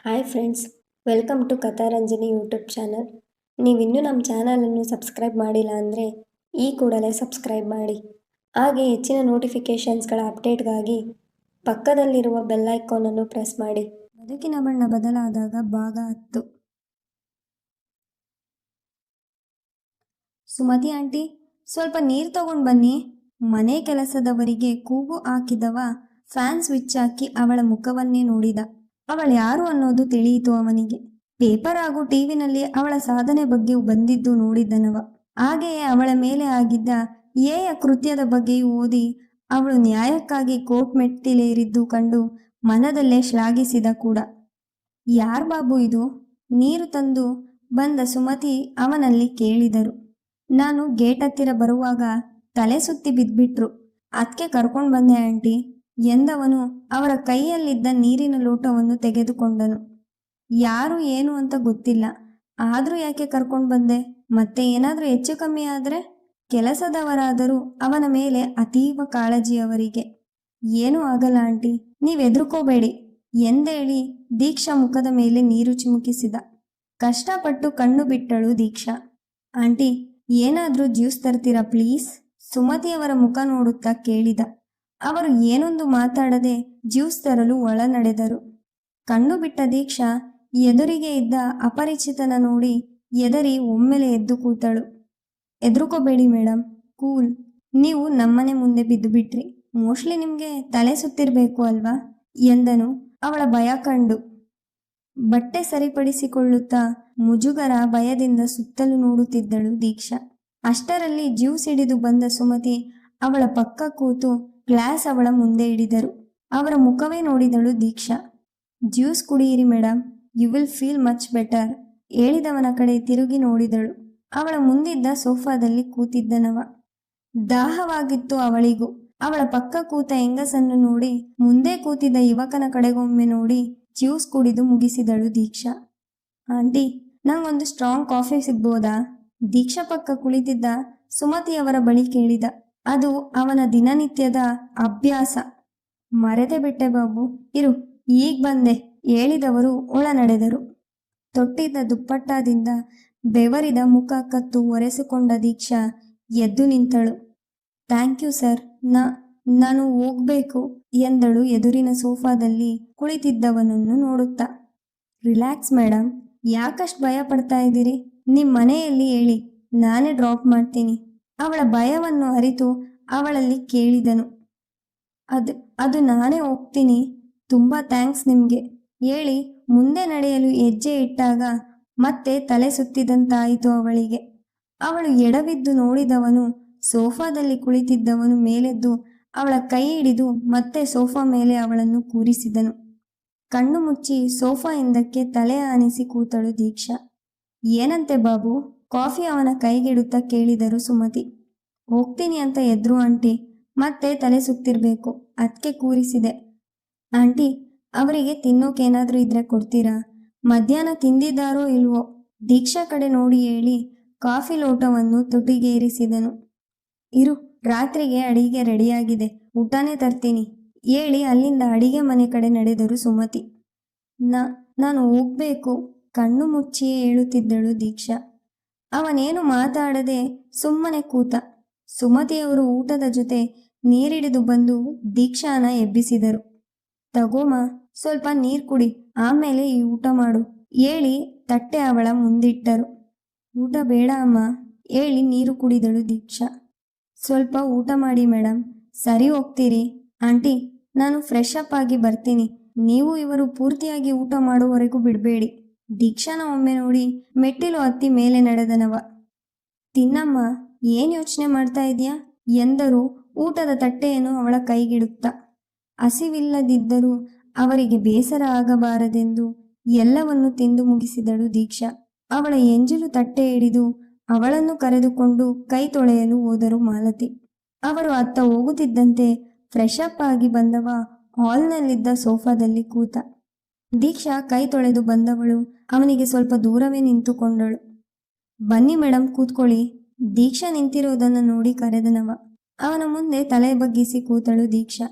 Hi friends, welcome to Katharanjani YouTube channel. ನೀವಿನ್ನೂ ನಮ್ಮ ಚಾನಲನ್ನು ಸಬ್ಸ್ಕ್ರೈಬ್ ಮಾಡಿಲ್ಲ ಅಂದರೆ ಈ ಕೂಡಲೇ ಸಬ್ಸ್ಕ್ರೈಬ್ ಮಾಡಿ. ಹಾಗೆ ಹೆಚ್ಚಿನ ನೋಟಿಫಿಕೇಷನ್ಸ್ಗಳ ಅಪ್ಡೇಟ್ಗಾಗಿ ಪಕ್ಕದಲ್ಲಿರುವ ಬೆಲ್ ಐಕಾನನ್ನು ಪ್ರೆಸ್ ಮಾಡಿ. ಬದುಕಿನ ಬಣ್ಣ ಬದಲಾದಾಗ ಭಾಗ 10. ಸುಮತಿ ಆಂಟಿ, ಸ್ವಲ್ಪ ನೀರು ತಗೊಂಡು ಬನ್ನಿ. ಮನೆ ಕೆಲಸದವರಿಗೆ ಕೂಗು ಹಾಕಿದವ ಫ್ಯಾನ್ ಸ್ವಿಚ್ ಹಾಕಿ ಅವಳ ಮುಖವನ್ನೇ ನೋಡಿದ. ಅವಳು ಯಾರು ಅನ್ನೋದು ತಿಳಿಯಿತು ಅವನಿಗೆ. ಪೇಪರ್ ಹಾಗೂ ಟಿವಿನಲ್ಲಿ ಅವಳ ಸಾಧನೆ ಬಗ್ಗೆ ಬಂದಿದ್ದು ನೋಡಿದ್ದನವ. ಹಾಗೆಯೇ ಅವಳ ಮೇಲೆ ಆಗಿದ್ದ ಹೇಯ ಕೃತ್ಯದ ಬಗ್ಗೆಯೂ ಓದಿ ಅವಳು ನ್ಯಾಯಕ್ಕಾಗಿ ಕೋರ್ಟ್ ಮೆಟ್ಟಿಲೇರಿದ್ದು ಕಂಡು ಮನದಲ್ಲೇ ಶ್ಲಾಘಿಸಿದ ಕೂಡ. ಯಾರ್ ಬಾಬು ಇದು? ನೀರು ತಂದು ಬಂದ ಸುಮತಿ ಅವನಲ್ಲಿ ಕೇಳಿದರು. ನಾನು ಗೇಟ್ ಹತ್ತಿರ ಬರುವಾಗ ತಲೆ ಸುತ್ತಿ ಬಿದ್ಬಿಟ್ರು, ಅದಕ್ಕೆ ಕರ್ಕೊಂಡು ಬಂದೆ ಆಂಟಿ ಎಂದವನು ಅವರ ಕೈಯಲ್ಲಿದ್ದ ನೀರಿನ ಲೋಟವನ್ನು ತೆಗೆದುಕೊಂಡನು. ಯಾರು ಏನು ಅಂತ ಗೊತ್ತಿಲ್ಲ, ಆದರೂ ಯಾಕೆ ಕರ್ಕೊಂಡು ಬಂದೆ? ಮತ್ತೆ ಏನಾದರೂ ಹೆಚ್ಚು ಕಮ್ಮಿ ಆದರೆ? ಕೆಲಸದವರಾದರೂ ಅವನ ಮೇಲೆ ಅತೀವ ಕಾಳಜಿ ಅವರಿಗೆ. ಏನೂ ಆಗಲ್ಲ ಆಂಟಿ, ನೀವು ಹೆದರ್ಕೋಬೇಡಿ ಎಂದೇಳಿ ದೀಕ್ಷಾ ಮುಖದ ಮೇಲೆ ನೀರು ಚಿಮುಕಿಸಿದ. ಕಷ್ಟಪಟ್ಟು ಕಣ್ಣು ಬಿಟ್ಟಳು ದೀಕ್ಷಾ. ಆಂಟಿ, ಏನಾದರೂ ಜ್ಯೂಸ್ ತರ್ತೀರಾ ಪ್ಲೀಸ್? ಸುಮತಿಯವರ ಮುಖ ನೋಡುತ್ತಾ ಕೇಳಿದ. ಅವರು ಏನೊಂದು ಮಾತಾಡದೆ ಜ್ಯೂಸ್ ತರಲು ಒಳ ನಡೆದರು. ಕಣ್ಣು ಬಿಟ್ಟ ದೀಕ್ಷಾ ಎದುರಿಗೆ ಇದ್ದ ಅಪರಿಚಿತನ ನೋಡಿ ಎದರಿ ಒಮ್ಮೆಲೆ ಎದ್ದು ಕೂತಳು. ಎದುರುಕೋಬೇಡಿ ಮೇಡಮ್, ಕೂಲ್. ನೀವು ನಮ್ಮನೆ ಮುಂದೆ ಬಿದ್ದು ಬಿಟ್ರಿ, ಮೋಸ್ಟ್ಲಿ ನಿಮಗೆ ತಲೆ ಸುತ್ತಿರಬೇಕು ಅಲ್ವಾ ಎಂದನು ಅವಳ ಭಯ ಕಂಡು. ಬಟ್ಟೆ ಸರಿಪಡಿಸಿಕೊಳ್ಳುತ್ತಾ ಮುಜುಗರ ಭಯದಿಂದ ಸುತ್ತಲೂ ನೋಡುತ್ತಿದ್ದಳು ದೀಕ್ಷಾ. ಅಷ್ಟರಲ್ಲಿ ಜ್ಯೂಸ್ ಹಿಡಿದು ಬಂದ ಸುಮತಿ ಅವಳ ಪಕ್ಕ ಕೂತು ಗ್ಲಾಸ್ ಅವಳ ಮುಂದೆ ಹಿಡಿದರು. ಅವರ ಮುಖವೇ ನೋಡಿದಳು ದೀಕ್ಷಾ. ಜ್ಯೂಸ್ ಕುಡಿಯಿರಿ madam, you will feel much better ಹೇಳಿದವನ ಕಡೆ ತಿರುಗಿ ನೋಡಿದಳು. ಅವಳ ಮುಂದಿದ್ದ ಸೋಫಾದಲ್ಲಿ ಕೂತಿದ್ದನವ. ದಾಹವಾಗಿತ್ತು ಅವಳಿಗೂ. ಅವಳ ಪಕ್ಕ ಕೂತ ಹೆಂಗಸನ್ನು ನೋಡಿ ಮುಂದೆ ಕೂತಿದ್ದ ಯುವಕನ ಕಡೆಗೊಮ್ಮೆ ನೋಡಿ ಜ್ಯೂಸ್ ಕುಡಿದು ಮುಗಿಸಿದಳು ದೀಕ್ಷಾ. ಆಂಟಿ, ನಂಗೊಂದು ಸ್ಟ್ರಾಂಗ್ ಕಾಫಿ ಸಿಗ್ಬೋದಾ? ದೀಕ್ಷಾ ಪಕ್ಕ ಕುಳಿತಿದ್ದ ಸುಮತಿಯವರ ಬಳಿ ಕೇಳಿದ. ಅದು ಅವನ ದಿನನಿತ್ಯದ ಅಭ್ಯಾಸ. ಮರೆತೆ ಬಿಟ್ಟೆ ಬಾಬು, ಇರು ಈಗ ಬಂದೆ ಹೇಳಿದವರು ಒಳ ನಡೆದರು. ತೊಟ್ಟಿದ್ದ ದುಪ್ಪಟ್ಟದಿಂದ ಬೆವರಿದ ಮುಖ ಕತ್ತು ಒರೆಸಿಕೊಂಡ ದೀಕ್ಷಾ ಎದ್ದು ನಿಂತಳು. ಥ್ಯಾಂಕ್ ಯು ಸರ್, ನಾನು ಹೋಗ್ಬೇಕು ಎಂದಳು ಎದುರಿನ ಸೋಫಾದಲ್ಲಿ ಕುಳಿತಿದ್ದವನನ್ನು ನೋಡುತ್ತಾ. ರಿಲ್ಯಾಕ್ಸ್ ಮೇಡಮ್, ಯಾಕಷ್ಟು ಭಯ ಪಡ್ತಾ ಇದ್ದೀರಿ? ನಿಮ್ಮ ಮನೆಯಲ್ಲಿ ಹೇಳಿ, ನಾನೇ ಡ್ರಾಪ್ ಮಾಡ್ತೀನಿ. ಅವಳ ಭಯವನ್ನು ಅರಿತು ಅವಳಲ್ಲಿ ಕೇಳಿದನು. ಅದು ನಾನೇ ಹೋಗ್ತೀನಿ, ತುಂಬ ಥ್ಯಾಂಕ್ಸ್ ನಿಮಗೆ ಹೇಳಿ ಮುಂದೆ ನಡೆಯಲು ಹೆಜ್ಜೆ ಇಟ್ಟಾಗ ಮತ್ತೆ ತಲೆ ಸುತ್ತಿದಂತಾಯಿತು ಅವಳಿಗೆ. ಅವಳು ಎಡವಿದ್ದು ನೋಡಿದವನು ಸೋಫಾದಲ್ಲಿ ಕುಳಿತಿದ್ದವನು ಮೇಲೆದ್ದು ಅವಳ ಕೈ ಹಿಡಿದು ಮತ್ತೆ ಸೋಫಾ ಮೇಲೆ ಅವಳನ್ನು ಕೂರಿಸಿದನು. ಕಣ್ಣು ಮುಚ್ಚಿ ಸೋಫಾ ಹಿಂದಕ್ಕೆ ತಲೆ ಆನಿಸಿ ಕೂತಳು ದೀಕ್ಷಾ. ಏನಂತೆ ಬಾಬು? ಕಾಫಿ ಅವನ ಕೈಗಿಡುತ್ತಾ ಕೇಳಿದರು ಸುಮತಿ. ಹೋಗ್ತೀನಿ ಅಂತ ಎದ್ರು ಆಂಟಿ, ಮತ್ತೆ ತಲೆ ಸುತ್ತಿರ್ಬೇಕು, ಅದಕ್ಕೆ ಕೂರಿಸಿದೆ. ಆಂಟಿ, ಅವರಿಗೆ ತಿನ್ನೋಕೇನಾದ್ರೂ ಇದ್ರೆ ಕೊಡ್ತೀರಾ? ಮಧ್ಯಾಹ್ನ ತಿಂದಿದ್ದಾರೋ ಇಲ್ವೋ? ದೀಕ್ಷಾ ಕಡೆ ನೋಡಿ ಹೇಳಿ ಕಾಫಿ ಲೋಟವನ್ನು ತುಟಿಗೇರಿಸಿದನು. ಇರು, ರಾತ್ರಿಗೆ ಅಡಿಗೆ ರೆಡಿಯಾಗಿದೆ, ಊಟನೇ ತರ್ತೀನಿ ಹೇಳಿ ಅಲ್ಲಿಂದ ಅಡಿಗೆ ಮನೆ ಕಡೆ ನಡೆದರು ಸುಮತಿ. ನಾನು ಹೋಗ್ಬೇಕು ಕಣ್ಣು ಮುಚ್ಚಿಯೇ ಹೇಳುತ್ತಿದ್ದಳು ದೀಕ್ಷಾ. ಅವನೇನು ಮಾತಾಡದೆ ಸುಮ್ಮನೆ ಕೂತ. ಸುಮತಿಯವರು ಊಟದ ಜೊತೆ ನೀರಿಡಿದು ಬಂದು ದೀಕ್ಷಾನ ಎಬ್ಬಿಸಿದರು. ತಗೋಮ, ಸ್ವಲ್ಪ ನೀರು ಕುಡಿ, ಆಮೇಲೆ ಈ ಊಟ ಮಾಡು ಹೇಳಿ ತಟ್ಟೆ ಅವಳ ಮುಂದಿಟ್ಟರು. ಊಟ ಬೇಡ ಅಮ್ಮ ಹೇಳಿ ನೀರು ಕುಡಿದಳು ದೀಕ್ಷಾ. ಸ್ವಲ್ಪ ಊಟ ಮಾಡಿ ಮೇಡಮ್. ಸರಿ, ಹೋಗ್ತೀರಿ? ಆಂಟಿ, ನಾನು ಫ್ರೆಶ್ ಅಪ್ ಆಗಿ ಬರ್ತೀನಿ, ನೀವು ಇವರು ಪೂರ್ತಿಯಾಗಿ ಊಟ ಮಾಡುವವರೆಗೂ ಬಿಡಬೇಡಿ. ದೀಕ್ಷಾನ ಒಮ್ಮೆ ನೋಡಿ ಮೆಟ್ಟಿಲು ಹತ್ತಿ ಮೇಲೆ ನಡೆದನವ. ತಿನ್ನಮ್ಮ, ಏನು ಯೋಚನೆ ಮಾಡ್ತಾ ಇದೆಯಾ ಎಂದರು ಊಟದ ತಟ್ಟೆಯನ್ನು ಅವಳ ಕೈಗಿಡುತ್ತಾ. ಹಸಿವಿಲ್ಲದಿದ್ದರೂ ಅವರಿಗೆ ಬೇಸರ ಆಗಬಾರದೆಂದು ಎಲ್ಲವನ್ನು ತಿಂದು ಮುಗಿಸಿದಳು ದೀಕ್ಷಾ. ಅವಳ ಎಂಜಲು ತಟ್ಟೆ ಹಿಡಿದು ಅವಳನ್ನು ಕರೆದುಕೊಂಡು ಕೈ ತೊಳೆಯಲು ಹೋದರು ಮಾಲತಿ. ಅವರು ಅತ್ತ ಹೋಗುತ್ತಿದ್ದಂತೆ ಫ್ರೆಶ್ ಅಪ್ ಆಗಿ ಬಂದವ ಹಾಲ್ನಲ್ಲಿದ್ದ ಸೋಫಾದಲ್ಲಿ ಕೂತ. ದೀಕ್ಷಾ ಕೈ ತೊಳೆದು ಬಂದವಳು ಅವನಿಗೆ ಸ್ವಲ್ಪ ದೂರವೇ ನಿಂತುಕೊಂಡಳು. ಬನ್ನಿ ಮೇಡಮ್, ಕೂತ್ಕೊಳ್ಳಿ. ದೀಕ್ಷಾ ನಿಂತಿರೋದನ್ನು ನೋಡಿ ಕರೆದನವ. ಅವನ ಮುಂದೆ ತಲೆ ಬಗ್ಗಿಸಿ ಕೂತಳು ದೀಕ್ಷಾ.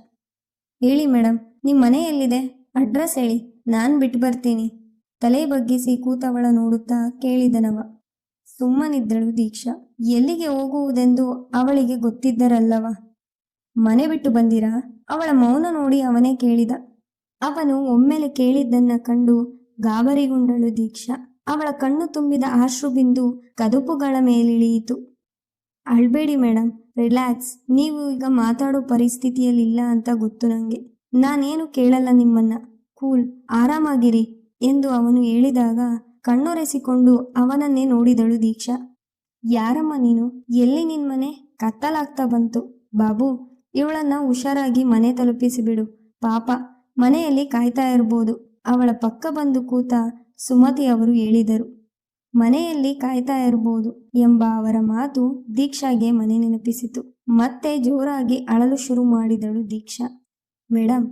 ಹೇಳಿ ಮೇಡಮ್, ನಿಮ್ಮ ಮನೆ ಎಲ್ಲಿದೆ? ಅಡ್ರೆಸ್ ಹೇಳಿ, ನಾನು ಬಿಟ್ಟು ಬರ್ತೀನಿ ತಲೆ ಬಗ್ಗಿಸಿ ಕೂತವಳ ನೋಡುತ್ತಾ ಕೇಳಿದನವ. ಸುಮ್ಮನಿದ್ದಳು ದೀಕ್ಷಾ. ಎಲ್ಲಿಗೆ ಹೋಗುವುದೆಂದು ಅವಳಿಗೆ ಗೊತ್ತಿದ್ದರಲ್ಲವ. ಮನೆ ಬಿಟ್ಟು ಬಂದಿರಾ? ಅವಳ ಮೌನ ನೋಡಿ ಅವನೇ ಕೇಳಿದ. ಅವನು ಒಮ್ಮೆಲೆ ಕೇಳಿದ್ದನ್ನ ಕಂಡು ಗಾಬರಿಗೊಂಡಳು ದೀಕ್ಷಾ. ಅವಳ ಕಣ್ಣು ತುಂಬಿದ ಆಶ್ರುಬಿಂದು ಕದುಪುಗಳ ಮೇಲಿಳಿಯಿತು. ಅಳ್ಬೇಡಿ ಮೇಡಮ್, ರಿಲ್ಯಾಕ್ಸ್. ನೀವು ಈಗ ಮಾತಾಡೋ ಪರಿಸ್ಥಿತಿಯಲ್ಲಿಲ್ಲ ಅಂತ ಗೊತ್ತು ನನಗೆ. ನಾನೇನು ಕೇಳಲ್ಲ ನಿಮ್ಮನ್ನ. ಕೂಲ್, ಆರಾಮಾಗಿರಿ ಎಂದು ಅವನು ಹೇಳಿದಾಗ ಕಣ್ಣೊರೆಸಿಕೊಂಡು ಅವನನ್ನೇ ನೋಡಿದಳು ದೀಕ್ಷಾ. ಯಾರಮ್ಮ ನೀನು? ಎಲ್ಲಿ ನಿನ್ ಮನೆ? ಕತ್ತಲಾಗ್ತಾ ಬಂತು. ಬಾಬು, ಇವಳನ್ನ ಹುಷಾರಾಗಿ ಮನೆ ತಲುಪಿಸಿಬಿಡು. ಪಾಪ ಮನೆಯಲ್ಲಿ ಕಾಯ್ತಾ ಇರ್ಬೋದು. ಅವಳ ಪಕ್ಕ ಬಂದು ಕೂತ ಸುಮತಿ ಅವರು ಹೇಳಿದರು. ಮನೆಯಲ್ಲಿ ಕಾಯ್ತಾ ಇರ್ಬೋದು ಎಂಬ ಅವರ ಮಾತು ದೀಕ್ಷಾಗೆ ಮನೆ ನೆನಪಿಸಿತು. ಮತ್ತೆ ಜೋರಾಗಿ ಅಳಲು ಶುರು ಮಾಡಿದಳು ದೀಕ್ಷಾ. ಮೇಡಮ್,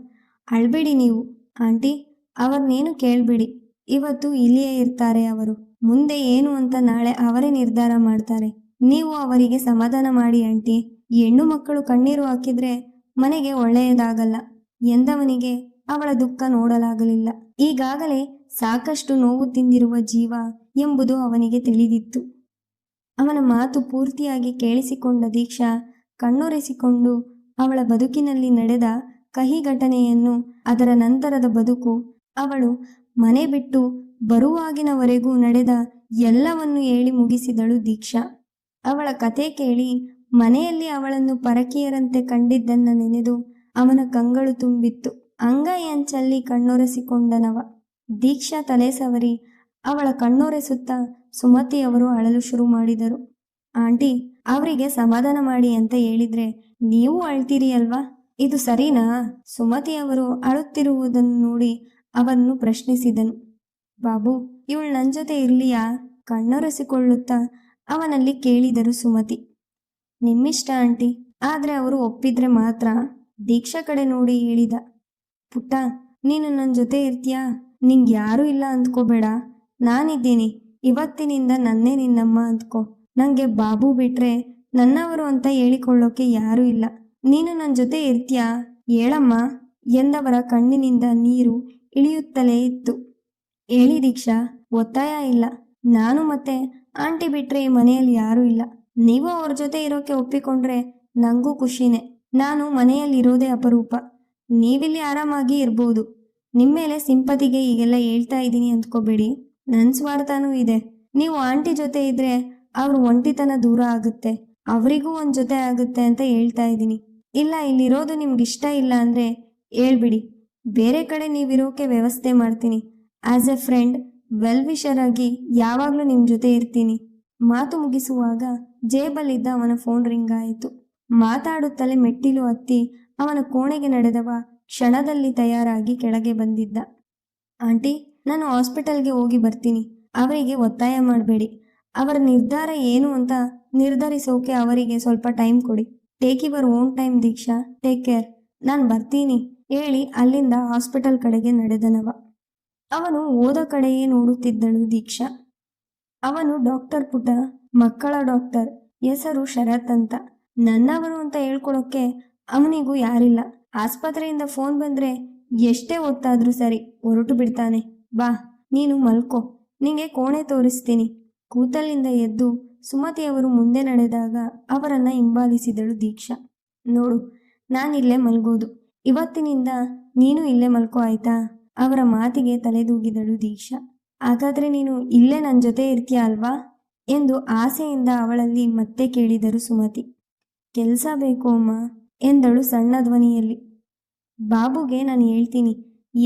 ಅಳ್ಬೇಡಿ ನೀವು. ಆಂಟಿ, ಅವ್ರನ್ನೇನು ಕೇಳಬೇಡಿ. ಇವತ್ತು ಇಲ್ಲಿಯೇ ಇರ್ತಾರೆ ಅವರು. ಮುಂದೆ ಏನು ಅಂತ ನಾಳೆ ಅವರೇ ನಿರ್ಧಾರ ಮಾಡ್ತಾರೆ. ನೀವು ಅವರಿಗೆ ಸಮಾಧಾನ ಮಾಡಿ ಆಂಟಿ. ಹೆಣ್ಣು ಮಕ್ಕಳು ಕಣ್ಣೀರು ಹಾಕಿದ್ರೆ ಮನೆಗೆ ಒಳ್ಳೆಯದಾಗಲ್ಲ ಎಂದವನಿಗೆ ಅವಳ ದುಃಖ ನೋಡಲಾಗಲಿಲ್ಲ. ಈಗಾಗಲೇ ಸಾಕಷ್ಟು ನೋವು ತಿಂದಿರುವ ಜೀವ ಎಂಬುದು ಅವನಿಗೆ ತಿಳಿದಿತ್ತು. ಅವನ ಮಾತು ಪೂರ್ತಿಯಾಗಿ ಕೇಳಿಸಿಕೊಂಡ ದೀಕ್ಷಾ ಕಣ್ಣೊರೆಸಿಕೊಂಡು ಅವಳ ಬದುಕಿನಲ್ಲಿ ನಡೆದ ಕಹಿ ಘಟನೆಯನ್ನು, ಅದರ ನಂತರದ ಬದುಕು, ಅವಳು ಮನೆ ಬಿಟ್ಟು ಬರುವಾಗಿನವರೆಗೂ ನಡೆದ ಎಲ್ಲವನ್ನು ಹೇಳಿ ಮುಗಿಸಿದಳು ದೀಕ್ಷಾ. ಅವಳ ಕತೆ ಕೇಳಿ ಮನೆಯಲ್ಲಿ ಅವಳನ್ನು ಪರಕೀಯರಂತೆ ಕಂಡಿದ್ದನ್ನ ನೆನೆದು ಅವನ ಕಂಗಳು ತುಂಬಿತ್ತು. ಅಂಗೈ ಅಂಚಲ್ಲಿ ಕಣ್ಣೊರೆಸಿಕೊಂಡನವ. ದೀಕ್ಷಾ ತಲೆ ಸವರಿ ಅವಳ ಕಣ್ಣೊರೆಸುತ್ತಾ ಸುಮತಿಯವರು ಅಳಲು ಶುರು ಮಾಡಿದರು. ಆಂಟಿ, ಅವರಿಗೆ ಸಮಾಧಾನ ಮಾಡಿ ಅಂತ ಹೇಳಿದ್ರೆ ನೀವು ಅಳ್ತೀರಿ ಅಲ್ವಾ? ಇದು ಸರಿನಾ? ಸುಮತಿಯವರು ಅಳುತ್ತಿರುವುದನ್ನು ನೋಡಿ ಅವನು ಪ್ರಶ್ನಿಸಿದನು. ಬಾಬು, ಇವಳು ನನ್ನ ಜೊತೆ ಇರ್ಲಿಯಾ? ಕಣ್ಣೊರೆಸಿಕೊಳ್ಳುತ್ತಾ ಅವನಲ್ಲಿ ಕೇಳಿದರು ಸುಮತಿ. ನಿಮ್ಮಿಷ್ಟ ಆಂಟಿ, ಆದ್ರೆ ಅವರು ಒಪ್ಪಿದ್ರೆ ಮಾತ್ರ. ದೀಕ್ಷಾ ಕಡೆ ನೋಡಿ ಹೇಳಿದ. ಪುಟ್ಟ, ನೀನು ನನ್ನ ಜೊತೆ ಇರ್ತೀಯಾ? ನಿಂಗೆ ಯಾರೂ ಇಲ್ಲ ಅಂದ್ಕೋಬೇಡ. ನಾನಿದ್ದೀನಿ. ಇವತ್ತಿನಿಂದ ನನ್ನೇ ನಿನ್ನಮ್ಮ ಅಂದ್ಕೋ. ನಂಗೆ ಬಾಬು ಬಿಟ್ರೆ ನನ್ನವರು ಅಂತ ಹೇಳಿಕೊಳ್ಳೋಕೆ ಯಾರೂ ಇಲ್ಲ. ನೀನು ನನ್ನ ಜೊತೆ ಇರ್ತೀಯಾ? ಹೇಳಮ್ಮ ಎಂದವರ ಕಣ್ಣಿನಿಂದ ನೀರು ಇಳಿಯುತ್ತಲೇ ಇತ್ತು. ಹೇಳಿ ದೀಕ್ಷಾ, ಒತ್ತಾಯ ಇಲ್ಲ. ನಾನು ಮತ್ತೆ ಆಂಟಿ ಬಿಟ್ರೆ ಈ ಮನೆಯಲ್ಲಿ ಯಾರೂ ಇಲ್ಲ. ನೀವು ಅವ್ರ ಜೊತೆ ಇರೋಕೆ ಒಪ್ಪಿಕೊಂಡ್ರೆ ನಂಗೂ ಖುಷಿನೇ. ನಾನು ಮನೆಯಲ್ಲಿರೋದೇ ಅಪರೂಪ. ನೀವಿಲ್ಲಿ ಆರಾಮಾಗಿ ಇರ್ಬೋದು. ನಿಮ್ಮೇಲೆ ಸಿಂಪತಿಗೆ ಈಗೆಲ್ಲ ಹೇಳ್ತಾ ಇದ್ದೀನಿ ಅಂದ್ಕೋಬೇಡಿ. ನನ್ನ ಸ್ವಾರ್ಥನೂ ಇದೆ. ನೀವು ಆಂಟಿ ಜೊತೆ ಇದ್ರೆ ಅವ್ರ ಒಂಟಿತನ ದೂರ ಆಗುತ್ತೆ, ಅವರಿಗೂ ಒಂದು ಜೊತೆ ಆಗುತ್ತೆ ಅಂತ ಹೇಳ್ತಾ ಇದ್ದೀನಿ. ಇಲ್ಲ, ಇಲ್ಲಿರೋದು ನಿಮ್ಗೆ ಇಷ್ಟ ಇಲ್ಲ ಅಂದರೆ ಹೇಳ್ಬಿಡಿ. ಬೇರೆ ಕಡೆ ನೀವಿರೋಕೆ ವ್ಯವಸ್ಥೆ ಮಾಡ್ತೀನಿ. As A friend, well wisher ಆಗಿ ಯಾವಾಗಲೂ ನಿಮ್ಮ ಜೊತೆ ಇರ್ತೀನಿ. ಮಾತು ಮುಗಿಸುವಾಗ ಜೇಬಲ್ಲಿದ್ದ ಅವನ ಫೋನ್ ರಿಂಗ್ ಆಯಿತು. ಮಾತಾಡುತ್ತಲೇ ಮೆಟ್ಟಿಲು ಹತ್ತಿ ಅವನ ಕೋಣೆಗೆ ನಡೆದವ ಕ್ಷಣದಲ್ಲಿ ತಯಾರಾಗಿ ಕೆಳಗೆ ಬಂದಿದ್ದ. ಆಂಟಿ, ನಾನು ಹಾಸ್ಪಿಟಲ್ಗೆ ಹೋಗಿ ಬರ್ತೀನಿ. ಅವರಿಗೆ ಒತ್ತಾಯ ಮಾಡಬೇಡಿ. ಅವರ ನಿರ್ಧಾರ ಏನು ಅಂತ ನಿರ್ಧರಿಸೋಕೆ ಅವರಿಗೆ ಸ್ವಲ್ಪ ಟೈಮ್ ಕೊಡಿ. Take your own time Deeksha. Take care. ನಾನು ಬರ್ತೀನಿ ಹೇಳಿ ಅಲ್ಲಿಂದ ಹಾಸ್ಪಿಟಲ್ ಕಡೆಗೆ ನಡೆದನವ. ಅವನು ಹೋದ ಕಡೆಯೇ ನೋಡುತ್ತಿದ್ದಳು ದೀಕ್ಷಾ. ಅವನು ಡಾಕ್ಟರ್ ಪುಟ, ಮಕ್ಕಳ ಡಾಕ್ಟರ್. ಹೆಸರು ಶರತ್ ಅಂತ. ನನ್ನವರು ಅಂತ ಹೇಳ್ಕೊಳಕ್ಕೆ ಅವನಿಗೂ ಯಾರಿಲ್ಲ. ಆಸ್ಪತ್ರೆಯಿಂದ ಫೋನ್ ಬಂದ್ರೆ ಎಷ್ಟೇ ಹೊತ್ತಾದ್ರೂ ಸರಿ ಹೊರಟು ಬಿಡ್ತಾನೆ. ಬಾ, ನೀನು ಮಲ್ಕೋ, ನಿಂಗೆ ಕೋಣೆ ತೋರಿಸ್ತೀನಿ. ಕೂತಲ್ಲಿಂದ ಎದ್ದು ಸುಮತಿಯವರು ಮುಂದೆ ನಡೆದಾಗ ಅವರನ್ನ ಹಿಂಬಾಲಿಸಿದಳು ದೀಕ್ಷಾ. ನೋಡು, ನಾನಿಲ್ಲೇ ಮಲ್ಗೋದು. ಇವತ್ತಿನಿಂದ ನೀನು ಇಲ್ಲೇ ಮಲ್ಕೋ, ಆಯ್ತಾ? ಅವರ ಮಾತಿಗೆ ತಲೆದೂಗಿದಳು ದೀಕ್ಷಾ. ಹಾಗಾದ್ರೆ ನೀನು ಇಲ್ಲೇ ನನ್ನ ಜೊತೆ ಇರ್ತೀಯ ಅಲ್ವಾ ಎಂದು ಆಸೆಯಿಂದ ಅವಳಲ್ಲಿ ಮತ್ತೆ ಕೇಳಿದರು ಸುಮತಿ. ಕೆಲಸ ಬೇಕು ಅಮ್ಮ ಎಂದಳು ಸಣ್ಣ ಧ್ವನಿಯಲ್ಲಿ. ಬಾಬುಗೆ ನಾನು ಹೇಳ್ತೀನಿ,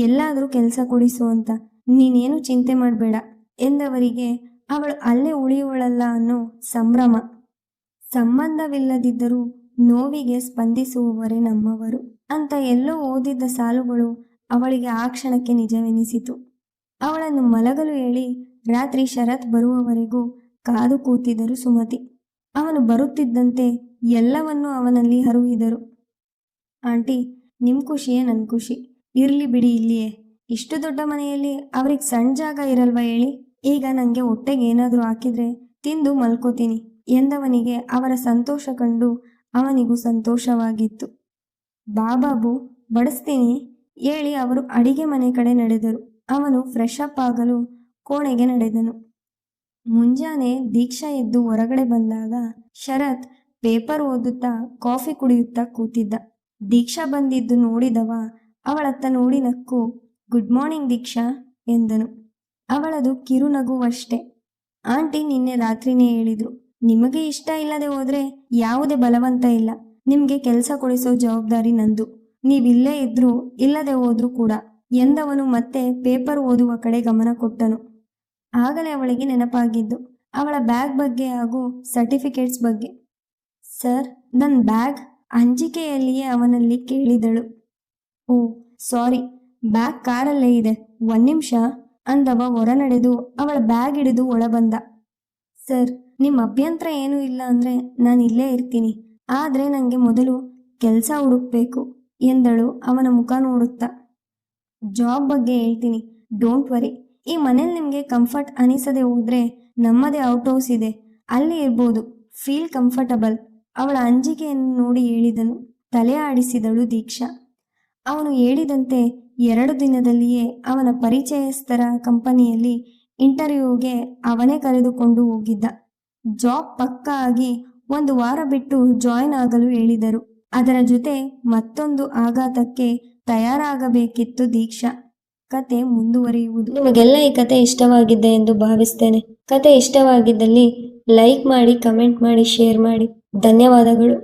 ಎಲ್ಲಾದರೂ ಕೆಲಸ ಕೊಡಿಸು ಅಂತ. ನೀನೇನು ಚಿಂತೆ ಮಾಡಬೇಡ ಎಂದವರಿಗೆ ಅವಳು ಅಲ್ಲೇ ಉಳಿಯುವಳಲ್ಲ ಅನ್ನೋ ಸಂಭ್ರಮ. ಸಂಬಂಧವಿಲ್ಲದಿದ್ದರೂ ನೋವಿಗೆ ಸ್ಪಂದಿಸುವವರೇ ನಮ್ಮವರು ಅಂತ ಎಲ್ಲೋ ಓದಿದ್ದ ಸಾಲುಗಳು ಅವಳಿಗೆ ಆ ಕ್ಷಣಕ್ಕೆ ನಿಜವೆನಿಸಿತು. ಅವಳನ್ನು ಮಲಗಲು ಹೇಳಿ ರಾತ್ರಿ ಶರತ್ ಬರುವವರೆಗೂ ಕಾದು ಕೂತಿದ್ದರು ಸುಮತಿ. ಅವನು ಬರುತ್ತಿದ್ದಂತೆ ಎಲ್ಲವನ್ನೂ ಅವನಲ್ಲಿ ಹರುವಿದರು. ಆಂಟಿ, ನಿಮ್ಮ ಖುಷಿಯೇ ನನ್ನ ಖುಷಿ. ಇರಲಿ ಬಿಡಿ ಇಲ್ಲಿಯೇ. ಇಷ್ಟು ದೊಡ್ಡ ಮನೆಯಲ್ಲಿ ಅವ್ರಿಗೆ ಸಣ್ಣ ಜಾಗ ಇರಲ್ವ ಹೇಳಿ? ಈಗ ನನಗೆ ಹೊಟ್ಟೆಗೆ ಏನಾದರೂ ಹಾಕಿದ್ರೆ ತಿಂದು ಮಲ್ಕೋತೀನಿ ಎಂದವನಿಗೆ ಅವರ ಸಂತೋಷ ಕಂಡು ಅವನಿಗೂ ಸಂತೋಷವಾಗಿತ್ತು. ಬಾಬಾಬು, ಬಡಿಸ್ತೀನಿ ಹೇಳಿ ಅವರು ಅಡಿಗೆ ಮನೆ ಕಡೆ ನಡೆದರು. ಅವನು ಫ್ರೆಶ್ ಅಪ್ ಆಗಲು ಕೋಣೆಗೆ ನಡೆದನು. ಮುಂಜಾನೆ ದೀಕ್ಷಾ ಎದ್ದು ಹೊರಗಡೆ ಬಂದಾಗ ಶರತ್ ಪೇಪರ್ ಓದುತ್ತಾ ಕಾಫಿ ಕುಡಿಯುತ್ತಾ ಕೂತಿದ್ದ. ದೀಕ್ಷಾ ಬಂದಿದ್ದು ನೋಡಿದವ ಅವಳತ್ತ ನೋಡಿ ನಕ್ಕು, ಗುಡ್ ಮಾರ್ನಿಂಗ್ ದೀಕ್ಷಾ ಎಂದನು. ಅವಳದು ಕಿರುನಗುವಷ್ಟೆ. ಆಂಟಿ ನಿನ್ನೆ ರಾತ್ರಿನೇ ಹೇಳಿದ್ರು, ನಿಮಗೆ ಇಷ್ಟ ಇಲ್ಲದೆ ಹೋದ್ರೆ ಯಾವುದೇ ಬಲವಂತ ಇಲ್ಲ, ನಿಮ್ಗೆ ಕೆಲಸ ಕೊಡಿಸೋ ಜವಾಬ್ದಾರಿ ನಂದು, ನೀವಿಲ್ಲೇ ಇದ್ರೂ ಇಲ್ಲದೆ ಹೋದ್ರೂ ಕೂಡ ಎಂದವನು ಮತ್ತೆ ಪೇಪರ್ ಓದುವ ಕಡೆ ಗಮನ ಕೊಟ್ಟನು. ಆಗಲೇ ಅವಳಿಗೆ ನೆನಪಾಗಿದ್ದು ಅವಳ ಬ್ಯಾಗ್ ಬಗ್ಗೆ ಹಾಗೂ ಸರ್ಟಿಫಿಕೇಟ್ಸ್ ಬಗ್ಗೆ. ಸರ್, ನನ್ನ ಬ್ಯಾಗ್ ಅಂಜಿಕೆಯಲ್ಲಿಯೇ ಅವನಲ್ಲಿ ಕೇಳಿದಳು. ಓ ಸಾರಿ, ಬ್ಯಾಗ್ ಕಾರಲ್ಲೇ ಇದೆ, 1 ನಿಮಿಷ ಅಂದವ ಹೊರ ನಡೆದು ಅವಳ ಬ್ಯಾಗ್ ಹಿಡಿದು ಒಳಬಂದ. ಸರ್, ನಿಮ್ಮ ಅಭ್ಯಂತರ ಏನೂ ಇಲ್ಲ ಅಂದರೆ ನಾನು ಇಲ್ಲೇ ಇರ್ತೀನಿ, ಆದರೆ ನನಗೆ ಮೊದಲು ಕೆಲಸ ಹುಡುಕ್ಬೇಕು ಎಂದಳು ಅವನ ಮುಖ ನೋಡುತ್ತಾ. ಜಾಬ್ ಬಗ್ಗೆ ಹೇಳ್ತೀನಿ, ಡೋಂಟ್ ವರಿ. ಈ ಮನೇಲಿ ನಿಮಗೆ ಕಂಫರ್ಟ್ ಅನಿಸದೆ ಹೋದರೆ ನಮ್ಮದೇ ಔಟ್ ಹೌಸ್ ಇದೆ, ಅಲ್ಲಿ ಇರ್ಬೋದು, ಫೀಲ್ ಕಂಫರ್ಟಬಲ್. ಅವಳ ಅಂಜಿಕೆಯನ್ನು ನೋಡಿ ಹೇಳಿದನು. ತಲೆ ಆಡಿಸಿದಳು ದೀಕ್ಷಾ. ಅವನು ಹೇಳಿದಂತೆ 2 ದಿನದಲ್ಲಿಯೇ ಅವನ ಪರಿಚಯಸ್ಥರ ಕಂಪನಿಯಲ್ಲಿ ಇಂಟರ್ವ್ಯೂಗೆ ಅವನೇ ಕರೆದುಕೊಂಡು ಹೋಗಿದ್ದ. ಜಾಬ್ ಪಕ್ಕಾ ಆಗಿ 1 ವಾರ ಬಿಟ್ಟು ಜಾಯಿನ್ ಆಗಲು ಹೇಳಿದರು. ಅದರ ಜೊತೆ ಮತ್ತೊಂದು ಆಘಾತಕ್ಕೆ ತಯಾರಾಗಬೇಕಿತ್ತು ದೀಕ್ಷಾ. ಕತೆ ಮುಂದುವರಿಯುವುದು. ನಿಮಗೆಲ್ಲ ಈ ಕತೆ ಇಷ್ಟವಾಗಿದೆ ಎಂದು ಭಾವಿಸ್ತೇನೆ. ಕತೆ ಇಷ್ಟವಾಗಿದ್ದಲ್ಲಿ ಲೈಕ್ ಮಾಡಿ, ಕಮೆಂಟ್ ಮಾಡಿ, ಶೇರ್ ಮಾಡಿ. ಧನ್ಯವಾದಗಳು.